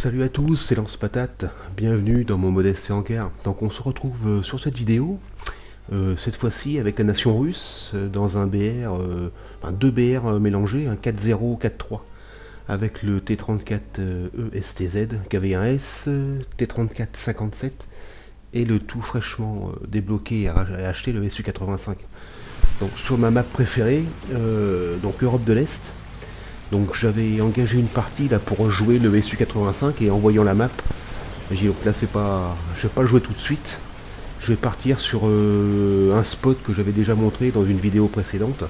Salut à tous, c'est Lance Patate, bienvenue dans mon modeste hangar. Donc on se retrouve sur cette vidéo, cette fois-ci avec la nation russe, dans un BR, enfin deux BR mélangés, un 4-0, 4-3, avec le T-34 ESTZ, KV1S, T-34 57, et le tout fraîchement débloqué et acheté, le SU-85. Donc sur ma map préférée, donc Europe de l'Est. Donc j'avais engagé une partie là pour jouer le SU-85 et en voyant la map, j'ai dit donc là c'est pas, je vais pas le jouer tout de suite. Je vais partir sur un spot que j'avais déjà montré dans une vidéo précédente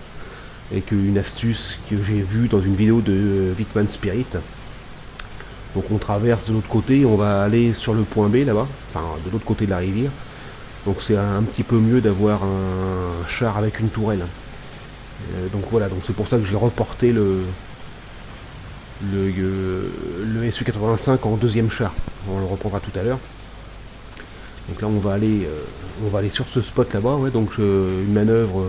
et une astuce que j'ai vue dans une vidéo de Vitman Spirit. Donc on traverse de l'autre côté, on va aller sur le point B là-bas, enfin de l'autre côté de la rivière. Donc c'est un petit peu mieux d'avoir un char avec une tourelle. Donc voilà, donc c'est pour ça que j'ai reporté le SU-85 en deuxième char. On le reprendra tout à l'heure. Donc là on va aller sur ce spot là-bas, ouais, donc une manœuvre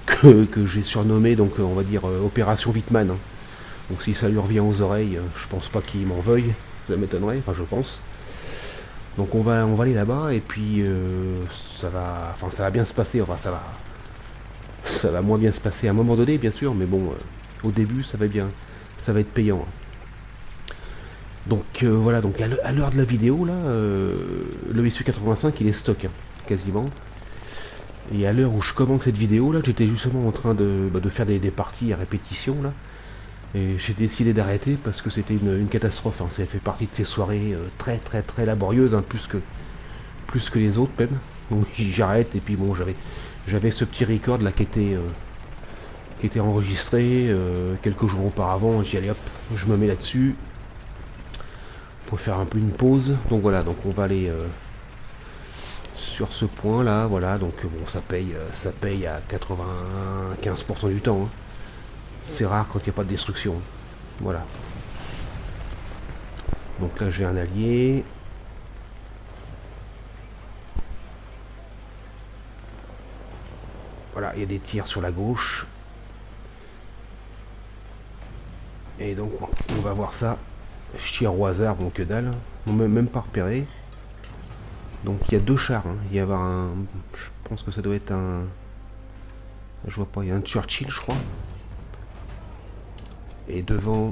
que j'ai surnommée, donc on va dire Opération Vitman, hein. Donc si ça lui revient aux oreilles, je pense pas qu'il m'en veuille, ça m'étonnerait, enfin je pense. Donc on va aller là-bas et puis ça va bien se passer, enfin ça va moins bien se passer à un moment donné bien sûr, mais bon, au début ça va être payant, hein. Donc voilà, donc à l'heure de la vidéo, là, le SU-85 il est stock, hein, quasiment. Et à l'heure où je commente cette vidéo, là, j'étais justement en train de faire des parties à répétition, là. Et j'ai décidé d'arrêter parce que c'était une catastrophe, hein. Ça fait partie de ces soirées très très très laborieuses, hein, plus que les autres même. Donc j'arrête et puis bon, j'avais ce petit record là qui était enregistré quelques jours auparavant. J'y allais, hop, je me mets là-dessus pour faire un peu une pause. Donc voilà, donc on va aller sur ce point là, voilà. Donc bon, ça paye à 95% du temps, hein. C'est rare quand il n'y a pas de destruction. Voilà. Donc là j'ai un allié. Voilà, il y a des tirs sur la gauche. Et donc on va voir ça. Je tire au hasard, bon que dalle. On m'a même pas repéré. Donc il y a deux chars, hein. Il y a un. Je pense que ça doit être un. Je vois pas, il y a un Churchill je crois. Et devant.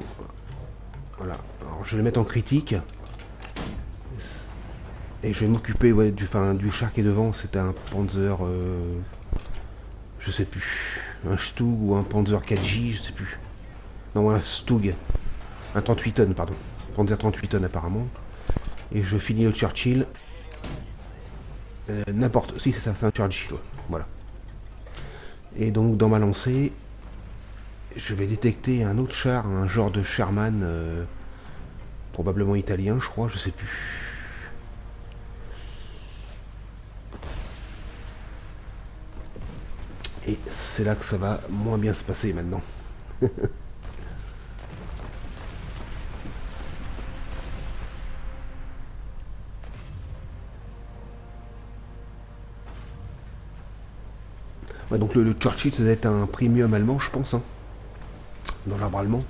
Voilà. Alors je vais le mettre en critique. Et je vais m'occuper, ouais, du char qui est devant. C'est un Panzer. Je sais plus. Un Stug ou un Panzer 4J, je sais plus. Non, un Stug. Un 38 tonnes, pardon. Panzer 38 tonnes apparemment. Et je finis le Churchill. N'importe. Si, c'est ça, c'est un Churchill. Ouais. Voilà. Et donc, dans ma lancée, je vais détecter un autre char, un genre de Sherman, probablement italien, je crois, je sais plus. Et c'est là que ça va moins bien se passer maintenant. Ouais, donc le Churchill, ça doit être un premium allemand, je pense, hein, dans l'arbre allemand.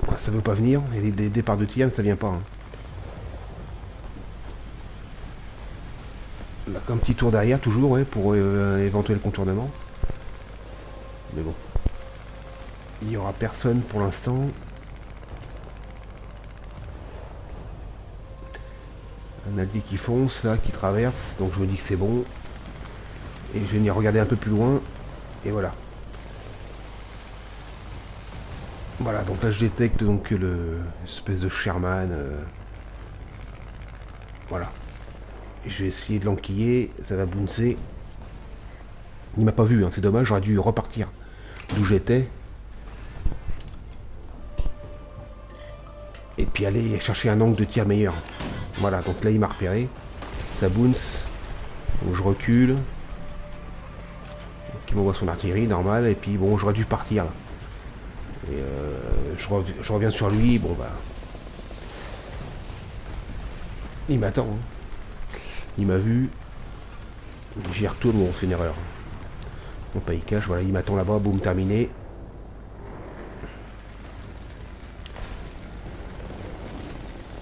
Ouais, ça veut pas venir, et les départs de tir, ça vient pas, hein. Là, un petit tour derrière, toujours, ouais, pour éventuel contournement. Mais bon, il n'y aura personne pour l'instant. Un allié qui fonce, là, qui traverse, donc je me dis que c'est bon. Et je vais venir regarder un peu plus loin, et voilà. Voilà, donc là je détecte donc espèce de Sherman. Voilà. Et je vais essayer de l'enquiller, ça va bouncer. Il m'a pas vu, hein, c'est dommage, j'aurais dû repartir d'où j'étais. Et puis aller chercher un angle de tir meilleur. Voilà, donc là il m'a repéré. Ça bounce. Donc je recule. Donc il m'envoie son artillerie, normal. Et puis bon, j'aurais dû partir là. Et je reviens sur lui, bon bah. Il m'attend, hein. Il m'a vu. J'y retourne, bon c'est une erreur. Bon pas il cache, voilà, il m'attend là-bas, boum, terminé.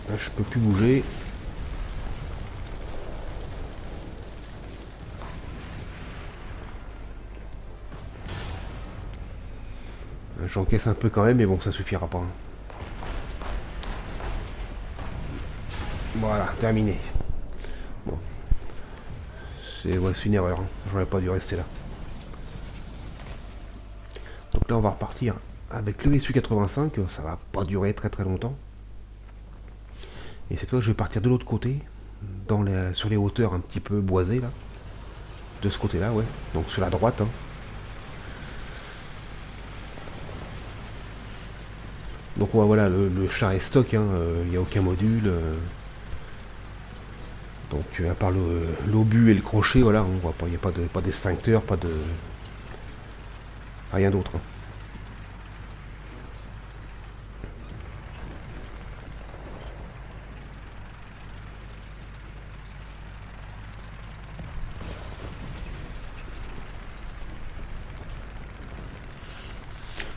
Là, je peux plus bouger. J'encaisse un peu quand même, mais bon, ça suffira pas. Voilà, terminé. Bon, c'est ouais, une erreur. Hein. J'aurais pas dû rester là. Donc là, on va repartir avec le SU-85. Ça va pas durer très très longtemps. Et cette fois, je vais partir de l'autre côté, sur les hauteurs un petit peu boisées là. De ce côté-là, ouais. Donc sur la droite. Hein. Donc voilà, le char est stock, il n'y a aucun module. Donc à part l'obus et le crochet, voilà, on voit pas, il n'y a pas d'extincteur, pas de. Rien d'autre. Hein.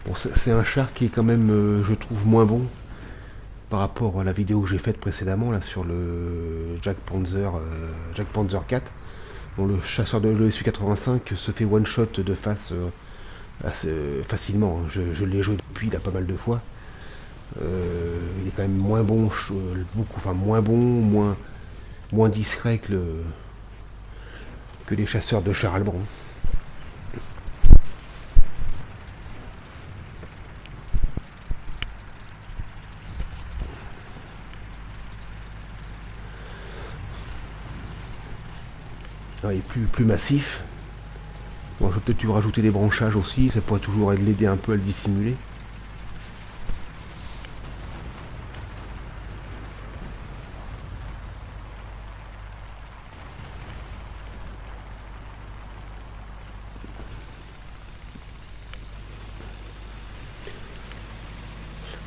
Bon, c'est un char qui est quand même, je trouve, moins bon par rapport à la vidéo que j'ai faite précédemment là sur le Jack Panzer 4. Bon, le chasseur de l'ESU-85 se fait one shot de face assez facilement. Hein. Je l'ai joué depuis là pas mal de fois. Il est quand même moins bon, beaucoup, enfin moins bon, moins discret que les chasseurs de char allemands. Ah, il est plus massif. Bon, je vais peut-être lui rajouter des branchages aussi, ça pourrait toujours l'aider un peu à le dissimuler.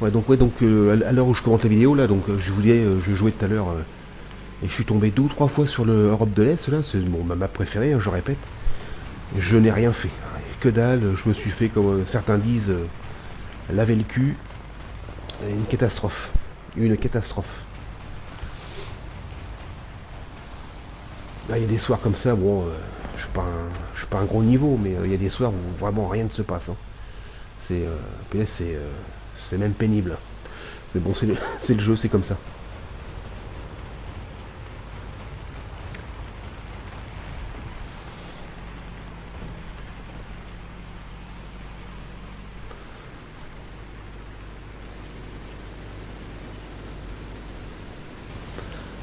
Ouais, donc à l'heure où je commente la vidéo, là, donc je vous disais, je jouais tout à l'heure, et je suis tombé 2 ou 3 fois sur le Europe de l'Est, là, c'est bon, ma map préférée, hein, je répète. Je n'ai rien fait. Que dalle, je me suis fait, comme certains disent, laver le cul. Une catastrophe. Une catastrophe. Là, il y a des soirs comme ça, bon, je suis pas un gros niveau, mais il y a des soirs où vraiment rien ne se passe. Hein. Puis là, c'est même pénible. Mais bon, c'est le jeu, c'est comme ça.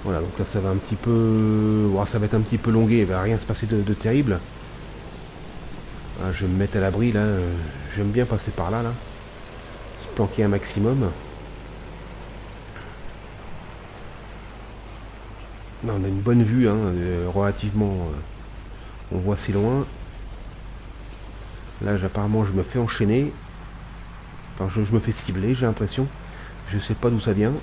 Voilà, donc là ça va un petit peu. Bon, ça va être un petit peu longué, il va rien se passer de terrible. Ah, je vais me mettre à l'abri là, j'aime bien passer par là, se planquer un maximum. Là, on a une bonne vue, hein, relativement. On voit assez loin. Là, apparemment, je me fais enchaîner. Enfin, je me fais cibler, j'ai l'impression. Je sais pas d'où ça vient.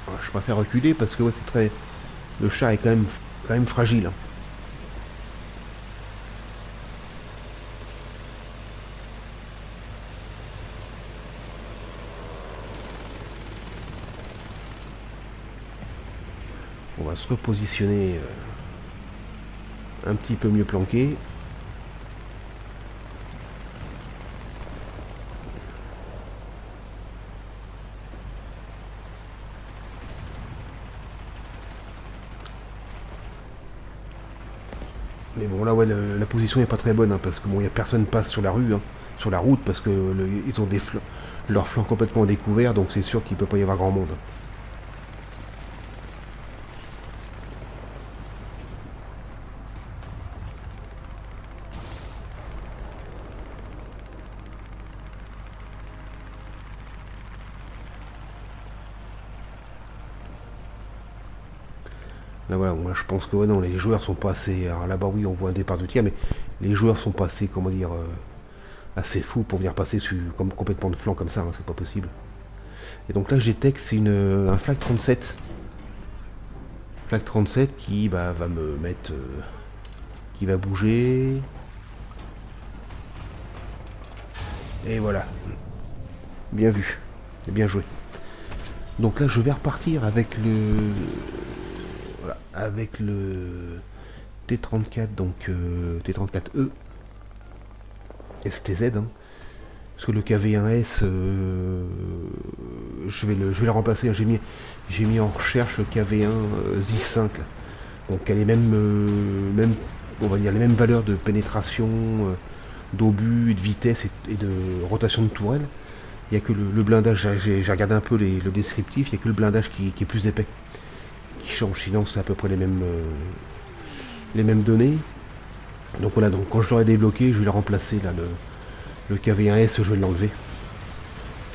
Alors, je préfère reculer parce que ouais, c'est très. Le chat est quand même fragile. Hein. On va se repositionner un petit peu mieux planqué. Mais bon là ouais la position n'est pas très bonne hein, parce que bon y a personne passe sur la rue, hein, sur la route parce que ils ont leurs flancs complètement découverts donc c'est sûr qu'il peut pas y avoir grand monde. Là voilà, moi je pense que ouais, non, les joueurs sont pas assez. Alors là-bas oui on voit un départ de tir, mais les joueurs sont pas assez, comment dire, assez fous pour venir passer comme complètement de flanc comme ça, hein, c'est pas possible. Et donc là j'ai tech c'est un Flak 37. Flag 37 qui va me mettre... qui va bouger. Et voilà. Bien vu. Et bien joué. Donc là je vais repartir avec le... Voilà, avec le T34, donc T34E. STZ, hein. Parce que le KV1S, je vais le remplacer. J'ai mis en recherche le KV1 ZI5. Là. Donc elle est même, on va dire les mêmes valeurs de pénétration, d'obus, de vitesse et de rotation de tourelle. Il n'y a que le blindage, j'ai regardé un peu le descriptif, il n'y a que le blindage qui est plus épais, qui change. Sinon c'est à peu près les mêmes données. Donc voilà, donc quand je l'aurai débloqué, je vais le remplacer là, le KV1S, je vais l'enlever.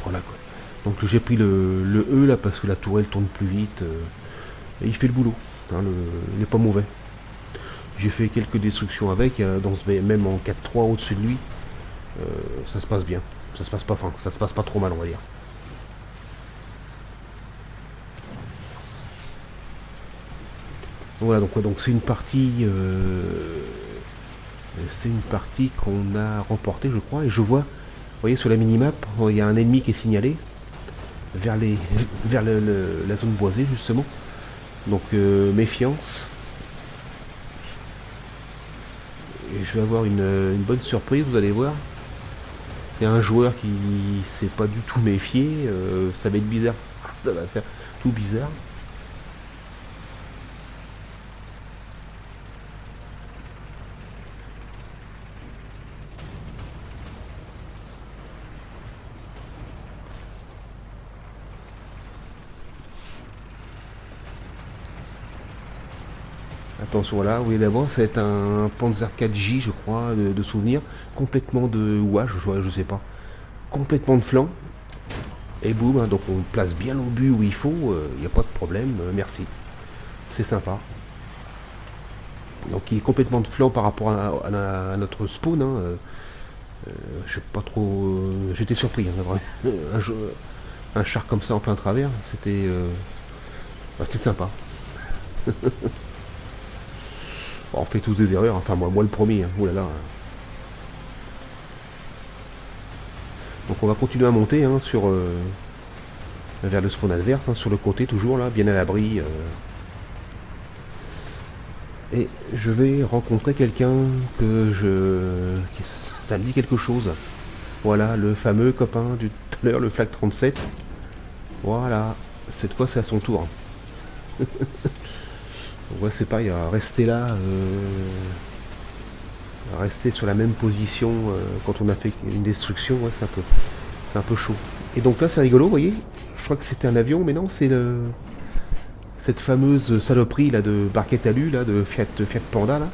Voilà quoi. Donc j'ai pris le E là parce que la tourelle tourne plus vite. Et il fait le boulot. Hein, il n'est pas mauvais. J'ai fait quelques destructions avec, dans ce même en 4-3 au-dessus de lui. Ça se passe bien. Ça se passe pas trop mal, on va dire. Voilà, donc c'est une partie qu'on a remportée, je crois, et je vois, vous voyez sur la minimap, il y a un ennemi qui est signalé vers la zone boisée justement. Donc méfiance. Et je vais avoir une bonne surprise, vous allez voir. Il y a un joueur qui s'est pas du tout méfié, ça va être bizarre. Ça va faire tout bizarre. Attention là, oui d'abord ça va être un Panzer 4J je crois de souvenir, complètement de ouage, je sais pas, complètement de flanc, et boum, hein, donc on place bien l'obus où il faut, il n'y a pas de problème, merci, c'est sympa. Donc il est complètement de flanc par rapport à notre spawn, hein, je sais pas trop, j'étais surpris, hein, vrai. Un char comme ça en plein travers, c'était sympa. Bon, on fait tous des erreurs, enfin moi le premier, hein. Oh là là. Donc on va continuer à monter hein, vers le spawn adverse, hein, sur le côté toujours là, bien à l'abri. Et je vais rencontrer quelqu'un ça me dit quelque chose. Voilà, le fameux copain du tout à l'heure, le Flag 37. Voilà, cette fois c'est à son tour. Ouais, c'est pareil, rester là, rester sur la même position quand on a fait une destruction, ouais, c'est un peu chaud. Et donc là, c'est rigolo, vous voyez, je crois que c'était un avion, mais non, c'est cette fameuse saloperie là de Barquette Alu, là, de Fiat Panda, là.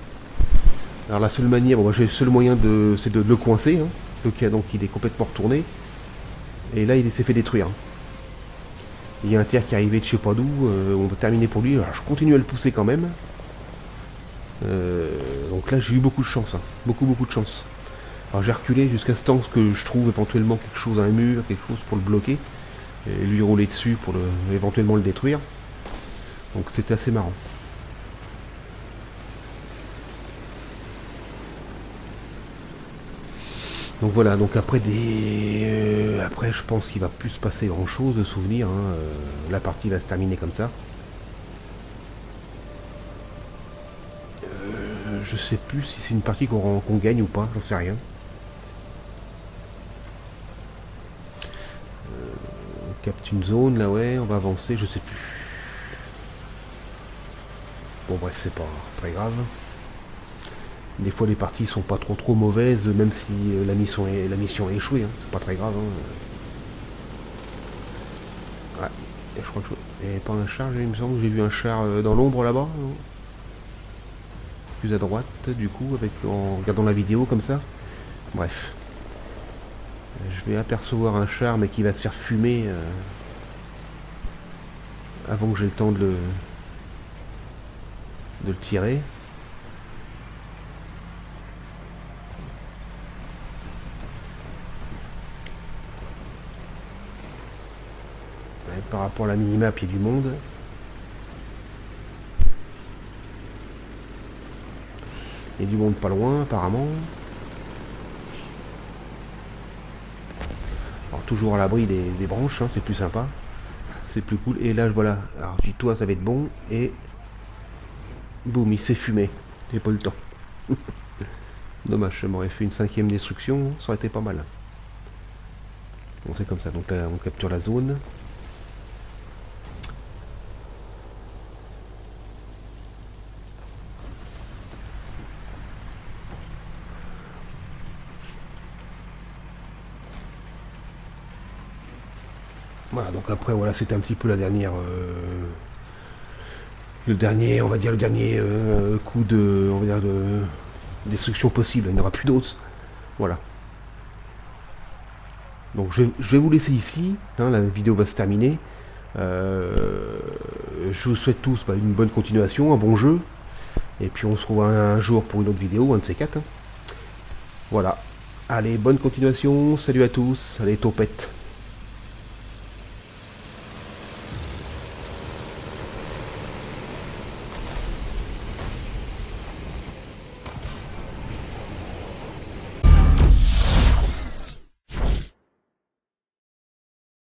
Alors la seule manière, bon, j'ai le seul moyen c'est de le coincer, hein. Donc il est complètement retourné. Et là, il s'est fait détruire. Il y a un tir qui est arrivé de je sais pas d'où, on va terminer pour lui. Alors je continue à le pousser quand même. Donc là j'ai eu beaucoup de chance, hein. Beaucoup de chance. Alors j'ai reculé jusqu'à ce temps que je trouve éventuellement quelque chose, un mur, quelque chose pour le bloquer. Et lui rouler dessus pour éventuellement le détruire. Donc c'était assez marrant. Donc voilà, donc après après je pense qu'il va plus se passer grand chose de souvenirs, hein. La partie va se terminer comme ça. Je sais plus si c'est une partie qu'on gagne ou pas, j'en sais rien. On capte une zone là, ouais, on va avancer, je sais plus. Bon bref, c'est pas très grave. Des fois les parties sont pas trop mauvaises, même si la mission est échouée, hein. C'est pas très grave, hein. Ouais, et je crois que il n'y avait pas un char, il me semble que j'ai vu un char dans l'ombre là-bas. Plus à droite du coup, en regardant la vidéo comme ça. Bref. Je vais apercevoir un char mais qui va se faire fumer avant que j'ai le temps de le tirer. Ouais, par rapport à la minimap, il y a du monde. Il y a du monde pas loin, apparemment. Alors, toujours à l'abri des branches, hein, c'est plus sympa. C'est plus cool. Et là, voilà. Alors, du toit, ça va être bon. Et... boum, il s'est fumé. J'ai pas eu le temps. Dommage, ça m'aurait fait une 5e destruction. Ça aurait été pas mal. Bon, c'est comme ça. Donc là, on capture la zone. Voilà, donc après, voilà, c'était un petit peu la dernière... le dernier, on va dire, le dernier coup de... on va dire, de destruction possible. Il n'y en aura plus d'autres. Voilà. Donc je vais vous laisser ici. Hein, la vidéo va se terminer. Je vous souhaite tous une bonne continuation, un bon jeu. Et puis on se revoit un jour pour une autre vidéo, un de ces quatre. Hein. Voilà. Allez, bonne continuation. Salut à tous. Allez, topette.